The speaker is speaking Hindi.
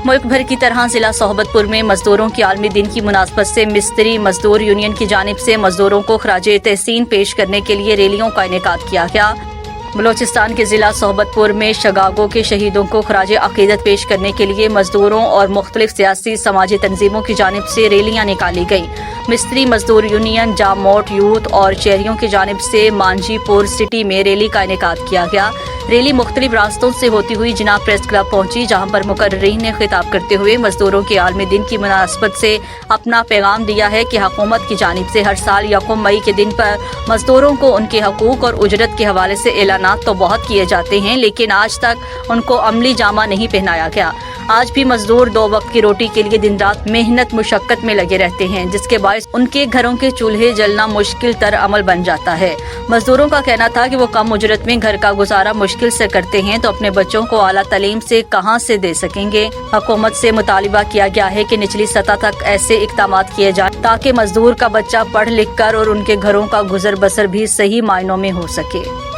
मुल्क भर की तरह जिला सोहबतपुर में मजदूरों की आलमी दिन की मुनासबत से मिस्त्री मजदूर यूनियन की जानिब से मजदूरों को खराजे तहसीन पेश करने के लिए रैलियों का इनेकाद किया गया। बलोचिस्तान के जिला सोहबतपुर में शिकागो के शहीदों को खराजे अकीदत पेश करने के लिए मजदूरों और मुख्तलिफ सियासी समाजी तंजीमों की जानिब से रैलियां निकाली गई। मिस्त्री मजदूर यूनियन, जामोट यूथ और शहरियों की जानिब से मांझीपुर सिटी में रैली का इनेकाद किया गया। रैली मुख्तलिफ रास्तों से होती हुई जिना प्रेस क्लब पहुंची, जहां पर मुकर्रिरीन ने खिताब करते हुए मजदूरों के आलमी दिन की मुनासबत से अपना पैगाम दिया है कि हुकूमत की जानिब से हर साल 1 मई के दिन पर मजदूरों को उनके हकूक और उजरत के हवाले से ऐलानात तो बहुत किए जाते हैं, लेकिन आज तक उनको अमली जामा नहीं पहनाया गया। आज भी मजदूर 2 वक्त की रोटी के लिए दिन रात मेहनत मुशक्कत में लगे रहते हैं, जिसके बायस उनके घरों के चूल्हे जलना मुश्किल तर अमल बन जाता है। मजदूरों का कहना था कि वो कम उजरत में घर का गुजारा मुश्किल से करते हैं, तो अपने बच्चों को आला तालीम से कहां से दे सकेंगे। हुकूमत से मुतालिबा किया गया है कि निचली सतह तक ऐसे इक़दाम किए जाए ताकि मजदूर का बच्चा पढ़ लिख कर और उनके घरों का गुजर बसर भी सही मायनों में हो सके।